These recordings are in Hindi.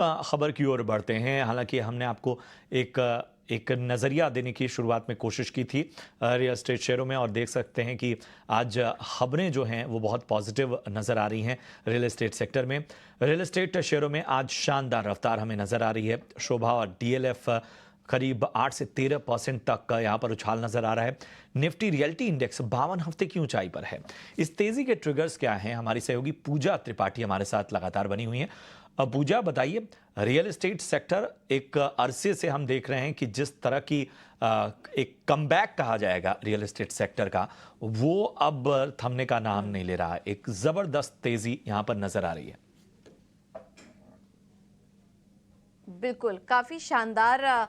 खबर की ओर बढ़ते हैं। हालांकि हमने आपको एक एक नज़रिया देने की शुरुआत में कोशिश की थी रियल एस्टेट शेयरों में, और देख सकते हैं कि आज खबरें जो हैं वो बहुत पॉजिटिव नज़र आ रही हैं रियल एस्टेट सेक्टर में। रियल एस्टेट शेयरों में आज शानदार रफ्तार हमें नज़र आ रही है। शोभा और डीएलएफ करीब 8 से 13% तक का यहाँ पर उछाल नजर आ रहा है। निफ्टी रियल्टी इंडेक्स 52 हफ्ते की ऊंचाई पर है। इस तेजी के ट्रिगर्स क्या हैं? हमारी सहयोगी पूजा त्रिपाठी हमारे साथ लगातार बनी हुई है। पूजा, बताइए, रियल एस्टेट सेक्टर एक अरसे से हम देख रहे हैं कि जिस तरह की एक कमबैक कहा जाएगा रियल एस्टेट सेक्टर का, वो अब थमने का नाम नहीं ले रहा है। एक जबरदस्त तेजी यहां पर नजर आ रही है। बिल्कुल, काफ़ी शानदार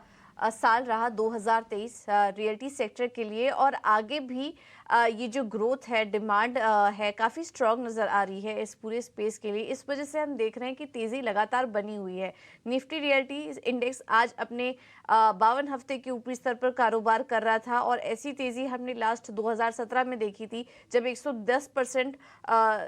साल रहा 2023 रियल्टी सेक्टर के लिए। और आगे भी ये जो ग्रोथ है, डिमांड है, काफ़ी स्ट्रॉन्ग नज़र आ रही है इस पूरे स्पेस के लिए। इस वजह से हम देख रहे हैं कि तेज़ी लगातार बनी हुई है। निफ्टी रियल्टी इंडेक्स आज अपने 52 हफ्ते के ऊपरी स्तर पर कारोबार कर रहा था, और ऐसी तेज़ी हमने लास्ट 2017 में देखी थी जब 110%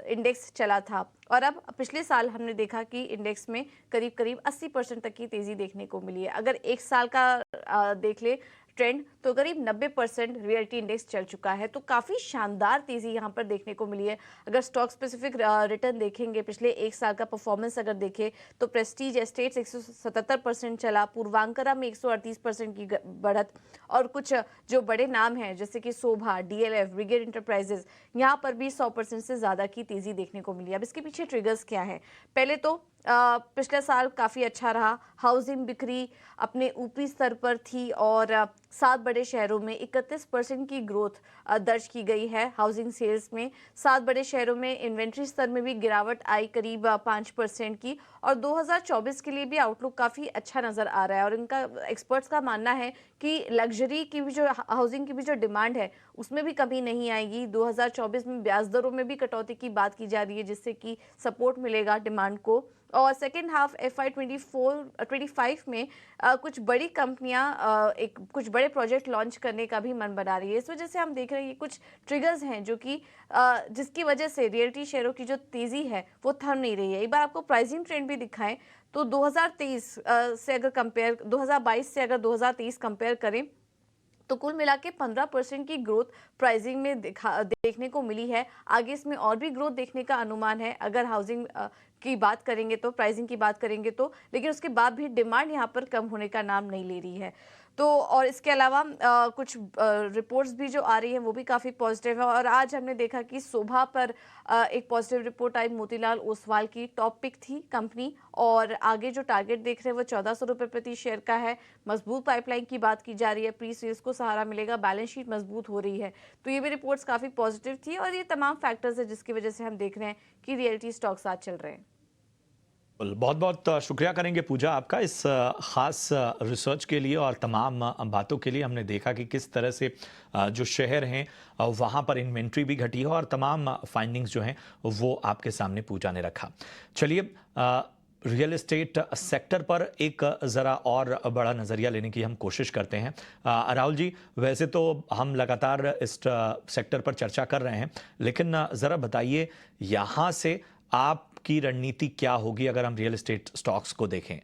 इंडेक्स चला था। और अब पिछले साल हमने देखा कि इंडेक्स में करीब करीब 80% तक की तेजी देखने को मिली है। अगर एक साल का देख ले ट्रेंड, तो करीब 90% रियल्टी इंडेक्स चल चुका है। तो काफ़ी शानदार तेज़ी यहाँ पर देखने को मिली है। अगर स्टॉक स्पेसिफिक रिटर्न देखेंगे, पिछले एक साल का परफॉर्मेंस अगर देखें, तो प्रेस्टीज एस्टेट्स 177% चला, पूर्वांकरा में 138% की बढ़त, और कुछ जो बड़े नाम हैं जैसे कि शोभा, डीएलएफ, ब्रिगेड इंटरप्राइजेज, यहाँ पर भी 100% से ज़्यादा की तेज़ी देखने को मिली। अब इसके पीछे ट्रिगर्स क्या है? पहले तो पिछला साल काफ़ी अच्छा रहा। हाउसिंग बिक्री अपने ऊपरी स्तर पर थी, और 7 बड़े शहरों में 31% की ग्रोथ दर्ज की गई है हाउसिंग सेल्स में। 7 बड़े शहरों में इन्वेंट्री स्तर में भी गिरावट आई करीब 5% की। और 2024 के लिए भी आउटलुक काफ़ी अच्छा नज़र आ रहा है, और इनका एक्सपर्ट्स का मानना है कि लग्जरी की भी जो हाउसिंग की भी जो डिमांड है, उसमें भी कमी नहीं आएगी। 2024 में ब्याज दरों में भी कटौती की बात की जा रही है, जिससे कि सपोर्ट मिलेगा डिमांड को। और सेकेंड हाफ FY 24-25 में कुछ बड़ी कंपनियां कुछ बड़े प्रोजेक्ट लॉन्च करने का भी मन बना रही है। इस वजह से हम देख रहे हैं कि कुछ ट्रिगर्स हैं जो कि जिसकी वजह से रियल्टी शेयरों की जो तेजी है वो थम नहीं रही है। एक बार आपको प्राइसिंग ट्रेंड भी दिखाएं, तो 2023 से अगर कंपेयर 2022 से अगर 2023 कंपेयर करें, तो कुल मिला के 15% की ग्रोथ प्राइसिंग में देखने को मिली है। आगे इसमें और भी ग्रोथ देखने का अनुमान है अगर हाउसिंग की बात करेंगे तो, प्राइसिंग की बात करेंगे तो। लेकिन उसके बाद भी डिमांड यहाँ पर कम होने का नाम नहीं ले रही है। तो और इसके अलावा कुछ रिपोर्ट्स भी जो आ रही हैं वो भी काफ़ी पॉजिटिव है। और आज हमने देखा कि शोभा पर एक पॉजिटिव रिपोर्ट आई। मोतीलाल ओसवाल की टॉप पिक थी कंपनी, और आगे जो टारगेट देख रहे हैं वो 1400 रुपये प्रति शेयर का है। मजबूत पाइपलाइन की बात की जा रही है, प्री सेल्स को सहारा मिलेगा, बैलेंस शीट मजबूत हो रही है। तो ये भी रिपोर्ट्स काफ़ी पॉजिटिव थी, और ये तमाम फैक्टर्स है जिसकी वजह से हम देख रहे हैं कि रियल्टी स्टॉक्स आज चल रहे हैं। बहुत बहुत शुक्रिया करेंगे पूजा आपका इस ख़ास रिसर्च के लिए और तमाम बातों के लिए। हमने देखा कि किस तरह से जो शहर हैं वहाँ पर इन्वेंट्री भी घटी है, और तमाम फाइंडिंग्स जो हैं वो आपके सामने पूजा ने रखा। चलिए, रियल एस्टेट सेक्टर पर एक ज़रा और बड़ा नज़रिया लेने की हम कोशिश करते हैं। राहुल जी, वैसे तो हम लगातार इस सेक्टर पर चर्चा कर रहे हैं, लेकिन ज़रा बताइए यहाँ से आपकी रणनीति क्या होगी अगर हम रियल एस्टेट स्टॉक्स को देखें?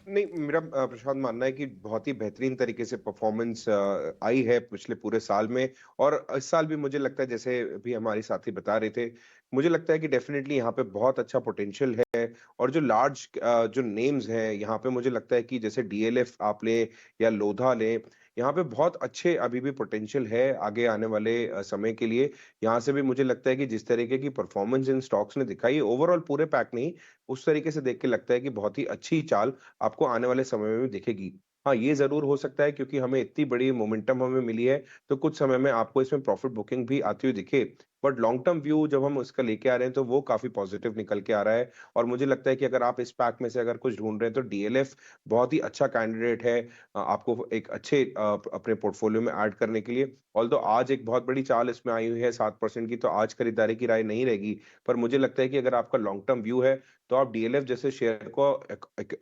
नहीं, मेरा प्रशांत मानना है कि बहुत ही बेहतरीन तरीके से परफॉर्मेंस आई है पिछले पूरे साल में। और इस साल भी मुझे लगता है, जैसे अभी हमारे साथी बता रहे थे, मुझे लगता है कि डेफिनेटली यहाँ पे बहुत अच्छा पोटेंशियल है। और जो लार्ज जो नेम्स हैं यहाँ पे, मुझे लगता है कि जैसे डीएलएफ आप लें या लोधा लें, यहाँ पे बहुत अच्छे अभी भी पोटेंशियल है आगे आने वाले समय के लिए। यहाँ से भी मुझे लगता है कि जिस तरीके की परफॉर्मेंस इन स्टॉक्स ने दिखाई है, ओवरऑल पूरे पैक नहीं, उस तरीके से देख के लगता है कि बहुत ही अच्छी चाल आपको आने वाले समय में भी दिखेगी। हाँ, ये ज़रूर हो सकता है, क्योंकि हमें इतनी बड़ी मोमेंटम हमें मिली है, तो कुछ समय में आपको इसमें प्रॉफिट बुकिंग भी आती हुई दिखे। बट लॉन्ग टर्म व्यू जब हम उसका लेके आ रहे हैं, तो वो काफ़ी पॉजिटिव निकल के आ रहा है। और मुझे लगता है कि अगर आप इस पैक में से अगर कुछ ढूँढ रहे हैं, तो डीएलएफ बहुत ही अच्छा कैंडिडेट है आपको एक अच्छे अपने पोर्टफोलियो में ऐड करने के लिए। ऑल्दो आज एक बहुत बड़ी चाल इसमें आई हुई है 7% की, तो आज खरीदारी की राय नहीं रहेगी। पर मुझे लगता है कि अगर आपका लॉन्ग टर्म व्यू है, तो आप डीएलएफ जैसे शेयर को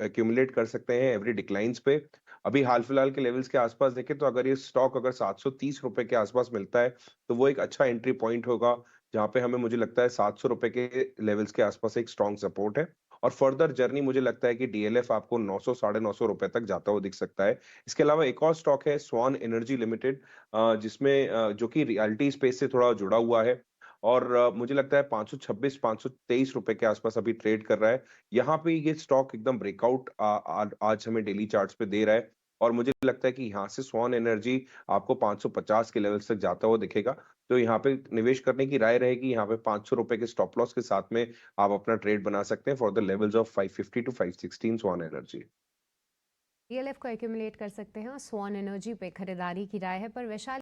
एक्यूमुलेट कर सकते हैं एवरी डिक्लाइंस पे। अभी हाल-फिलहाल के लेवल्स के आस-पास देखें, तो अगर ये स्टॉक अगर ₹730 के आस-पास मिलता है, तो वो एक अच्छा एंट्री पॉइंट होगा, जहाँ पे हमें मुझे लगता है ₹700 के लेवल्स के आस-पास एक स्ट्रॉन्ग सपोर्ट है। और फर्दर जर्नी मुझे लगता है कि डीएलएफ आपको 900 साढ़े 900 रुपए तक जाता हुआ दिख सकता है। इसके अलावा एक और स्टॉक है स्वान एनर्जी लिमिटेड, जिसमें जो कि रियल्टी स्पेस से थोड़ा जुड़ा हुआ है और मुझे लगता है 526 523 रुपए के आसपास अभी ट्रेड कर रहा है। यहाँ पे ये स्टॉक एकदम ब्रेकआउट आज हमें डेली चार्ट्स पे दे रहा है और मुझे लगता है कि यहाँ से स्वान एनर्जी आपको 550 के लेवल्स तक जाता हुआ दिखेगा। तो यहाँ पे निवेश करने की राय रहेगी, यहाँ पे ₹500 के स्टॉप लॉस के साथ में आप अपना ट्रेड बना सकते हैं for the levels of 550 to 516 Swan Energy. DLF को एक्यूमुलेट कर सकते हैं और स्वान एनर्जी पे खरीदारी की राय है। पर वैशाली